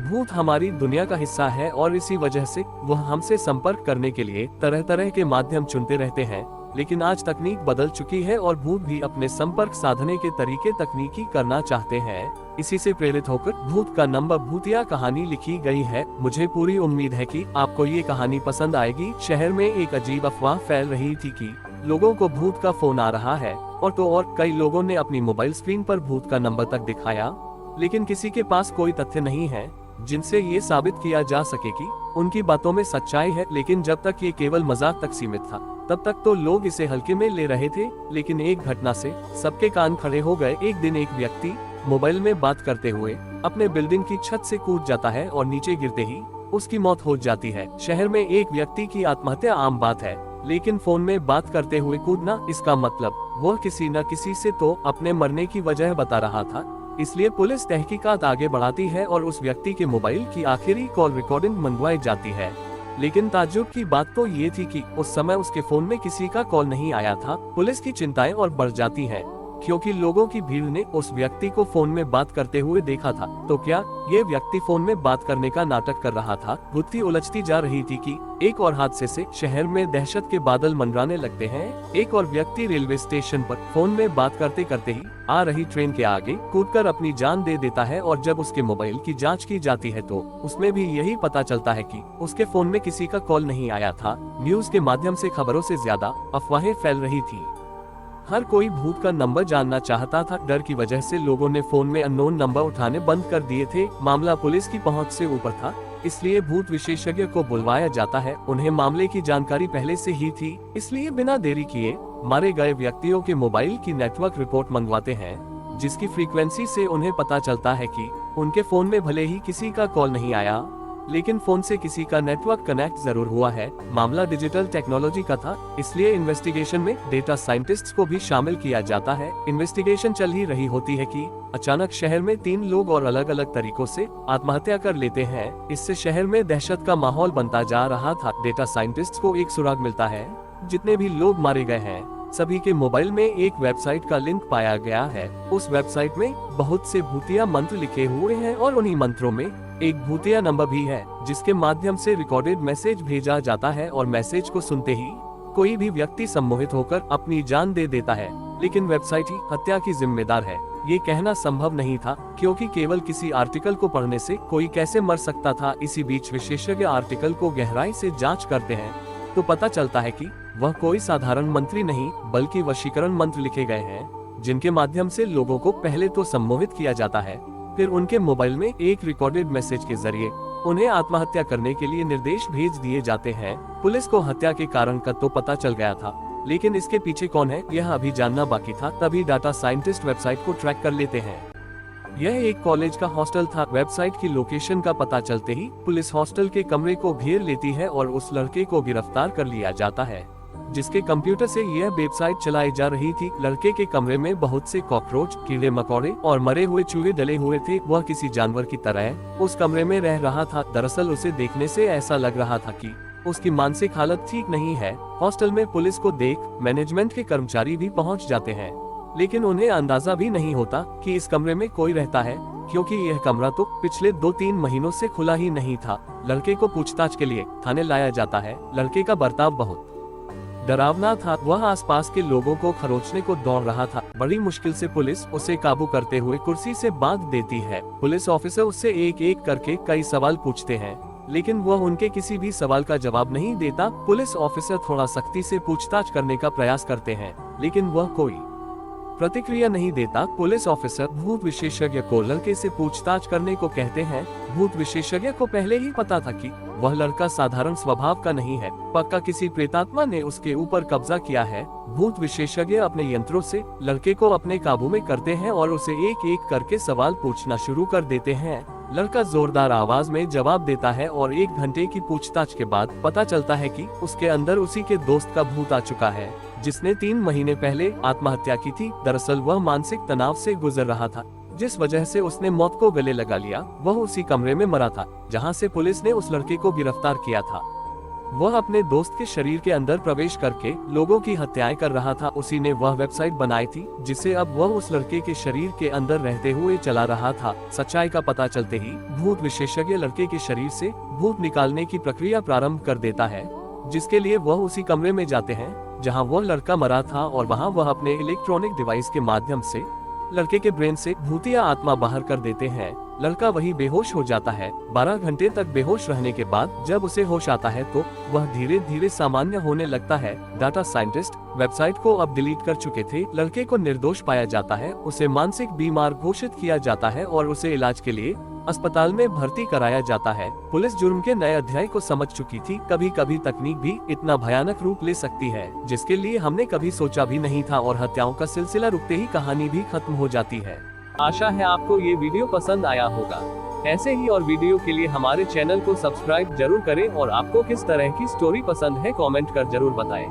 भूत हमारी दुनिया का हिस्सा है और इसी वजह से वह हमसे संपर्क करने के लिए तरह तरह के माध्यम चुनते रहते हैं। लेकिन आज तकनीक बदल चुकी है और भूत भी अपने संपर्क साधने के तरीके तकनीकी करना चाहते हैं। इसी से प्रेरित होकर भूत का नंबर भूतिया कहानी लिखी गई है। मुझे पूरी उम्मीद है कि आपको ये कहानी पसंद आएगी। शहर में एक अजीब अफवाह फैल रही थी कि लोगों को भूत का फोन आ रहा है, और कई लोगों ने अपनी मोबाइल स्क्रीन पर भूत का नंबर तक दिखाया, लेकिन किसी के पास कोई तथ्य नहीं है जिनसे ये साबित किया जा सके कि उनकी बातों में सच्चाई है। लेकिन जब तक ये केवल मजाक तक सीमित था, तब तक तो लोग इसे हल्के में ले रहे थे। लेकिन एक घटना से सबके कान खड़े हो गए। एक दिन एक व्यक्ति मोबाइल में बात करते हुए अपने बिल्डिंग की छत से कूद जाता है और नीचे गिरते ही उसकी मौत हो जाती है। शहर में एक व्यक्ति की आत्महत्या आम बात है, लेकिन फोन में बात करते हुए कूदना, इसका मतलब वह किसी न किसी से तो अपने मरने की वजह बता रहा था। इसलिए पुलिस तहकीकात आगे बढ़ाती है और उस व्यक्ति के मोबाइल की आखिरी कॉल रिकॉर्डिंग मंगवाई जाती है। लेकिन ताज्जुब की बात तो ये थी कि उस समय उसके फोन में किसी का कॉल नहीं आया था। पुलिस की चिंताएं और बढ़ जाती हैं, क्योंकि लोगों की भीड़ ने उस व्यक्ति को फोन में बात करते हुए देखा था। तो क्या ये व्यक्ति फोन में बात करने का नाटक कर रहा था? बुद्धि उलझती जा रही थी कि एक और हादसे से शहर में दहशत के बादल मंडराने लगते हैं। एक और व्यक्ति रेलवे स्टेशन पर फोन में बात करते करते ही आ रही ट्रेन के आगे कूदकर अपनी जान दे देता है, और जब उसके मोबाइल की जांच की जाती है तो उसमें भी यही पता चलता है कि उसके फोन में किसी का कॉल नहीं आया था। न्यूज के माध्यम से खबरों से ज्यादा अफवाहें फैल रही थी। हर कोई भूत का नंबर जानना चाहता था। डर की वजह से लोगों ने फोन में अननोन नंबर उठाने बंद कर दिए थे। मामला पुलिस की पहुंच से ऊपर था, इसलिए भूत विशेषज्ञ को बुलवाया जाता है। उन्हें मामले की जानकारी पहले से ही थी, इसलिए बिना देरी किए मारे गए व्यक्तियों के मोबाइल की नेटवर्क रिपोर्ट मंगवाते हैं, जिसकी फ्रीक्वेंसी से उन्हें पता चलता है कि उनके फोन में भले ही किसी का कॉल नहीं आया, लेकिन फोन से किसी का नेटवर्क कनेक्ट जरूर हुआ है। मामला डिजिटल टेक्नोलॉजी का था, इसलिए इन्वेस्टिगेशन में डेटा साइंटिस्ट्स को भी शामिल किया जाता है। इन्वेस्टिगेशन चल ही रही होती है कि अचानक शहर में 3 लोग और अलग अलग तरीकों से आत्महत्या कर लेते हैं। इससे शहर में दहशत का माहौल बनता जा रहा था। डेटा साइंटिस्ट को एक सुराग मिलता है। जितने भी लोग मारे गए हैं सभी के मोबाइल में एक वेबसाइट का लिंक पाया गया है। उस वेबसाइट में बहुत से भूतिया मंत्र लिखे हुए हैं और उन्हीं मंत्रों में एक भूतिया नंबर भी है, जिसके माध्यम से रिकॉर्डेड मैसेज भेजा जाता है, और मैसेज को सुनते ही कोई भी व्यक्ति सम्मोहित होकर अपनी जान दे देता है। लेकिन वेबसाइट ही हत्या की जिम्मेदार है, ये कहना संभव नहीं था, क्योंकि केवल किसी आर्टिकल को पढ़ने से कोई कैसे मर सकता था। इसी बीच विशेषज्ञ आर्टिकल को गहराई से जांच करते हैं तो पता चलता है कि वह कोई साधारण मंत्र नहीं, बल्कि वशीकरण मंत्र लिखे गए हैं, जिनके माध्यम से लोगों को पहले तो सम्मोहित किया जाता है, फिर उनके मोबाइल में एक रिकॉर्डेड मैसेज के जरिए उन्हें आत्महत्या करने के लिए निर्देश भेज दिए जाते हैं। पुलिस को हत्या के कारण का तो पता चल गया था, लेकिन इसके पीछे कौन है यह अभी जानना बाकी था। तभी डाटा साइंटिस्ट वेबसाइट को ट्रैक कर लेते हैं। यह एक कॉलेज का हॉस्टल था। वेबसाइट की लोकेशन का पता चलते ही पुलिस हॉस्टल के कमरे को घेर लेती है और उस लड़के को गिरफ्तार कर लिया जाता है, जिसके कंप्यूटर से यह वेबसाइट चलाई जा रही थी। लड़के के कमरे में बहुत से कॉकरोच, कीड़े मकोड़े और मरे हुए चूहे डले हुए थे। वह किसी जानवर की तरह उस कमरे में रह रहा था। दरअसल उसे देखने से ऐसा लग रहा था कि उसकी मानसिक हालत ठीक नहीं है। हॉस्टल में पुलिस को देख मैनेजमेंट के कर्मचारी भी पहुंच जाते हैं, लेकिन उन्हें अंदाजा भी नहीं होता कि इस कमरे में कोई रहता है, क्योंकि यह कमरा तो पिछले 2-3 महीनों से खुला ही नहीं था। लड़के को पूछताछ के लिए थाने लाया जाता है। लड़के का बर्ताव बहुत डरावना था। वह आसपास के लोगों को खरोचने को दौड़ रहा था। बड़ी मुश्किल से पुलिस उसे काबू करते हुए कुर्सी से बांध देती है। पुलिस ऑफिसर उससे एक एक करके कई सवाल पूछते हैं, लेकिन वह उनके किसी भी सवाल का जवाब नहीं देता। पुलिस ऑफिसर थोड़ा सख्ती से पूछताछ करने का प्रयास करते हैं, लेकिन वह कोई प्रतिक्रिया नहीं देता। पुलिस ऑफिसर भूत विशेषज्ञ को लड़के से पूछताछ करने को कहते हैं। भूत विशेषज्ञ को पहले ही पता था कि वह लड़का साधारण स्वभाव का नहीं है, पक्का किसी प्रेतात्मा ने उसके ऊपर कब्जा किया है। भूत विशेषज्ञ अपने यंत्रों से लड़के को अपने काबू में करते हैं और उसे एक एक करके सवाल पूछना शुरू कर देते हैं। लड़का जोरदार आवाज में जवाब देता है और 1 घंटे की पूछताछ के बाद पता चलता है कि उसके अंदर उसी के दोस्त का भूत आ चुका है, जिसने 3 महीने पहले आत्महत्या की थी। दरअसल वह मानसिक तनाव से गुजर रहा था, जिस वजह से उसने मौत को गले लगा लिया। वह उसी कमरे में मरा था जहां से पुलिस ने उस लड़के को गिरफ्तार किया था। वह अपने दोस्त के शरीर के अंदर प्रवेश करके लोगों की हत्याएं कर रहा था। उसी ने वह वेबसाइट बनाई थी जिसे अब वह उस लड़के के शरीर के अंदर रहते हुए चला रहा था। सच्चाई का पता चलते ही भूत विशेषज्ञ लड़के के शरीर से भूत निकालने की प्रक्रिया प्रारंभ कर देता है, जिसके लिए वह उसी कमरे में जाते हैं जहां वह लड़का मरा था और वहां वह अपने इलेक्ट्रॉनिक डिवाइस के माध्यम से लड़के के ब्रेन से भूतिया आत्मा बाहर कर देते हैं। लड़का वही बेहोश हो जाता है। 12 घंटे तक बेहोश रहने के बाद जब उसे होश आता है तो वह धीरे धीरे सामान्य होने लगता है। डाटा साइंटिस्ट वेबसाइट को अब डिलीट कर चुके थे। लड़के को निर्दोष पाया जाता है, उसे मानसिक बीमार घोषित किया जाता है और उसे इलाज के लिए अस्पताल में भर्ती कराया जाता है। पुलिस जुर्म के नए अध्याय को समझ चुकी थी। कभी कभी तकनीक भी इतना भयानक रूप ले सकती है जिसके लिए हमने कभी सोचा भी नहीं था, और हत्याओं का सिलसिला रुकते ही कहानी भी खत्म हो जाती है। आशा है आपको ये वीडियो पसंद आया होगा। ऐसे ही और वीडियो के लिए हमारे चैनल को सब्सक्राइब जरूर करें और आपको किस तरह की स्टोरी पसंद है कमेंट कर जरूर बताएं।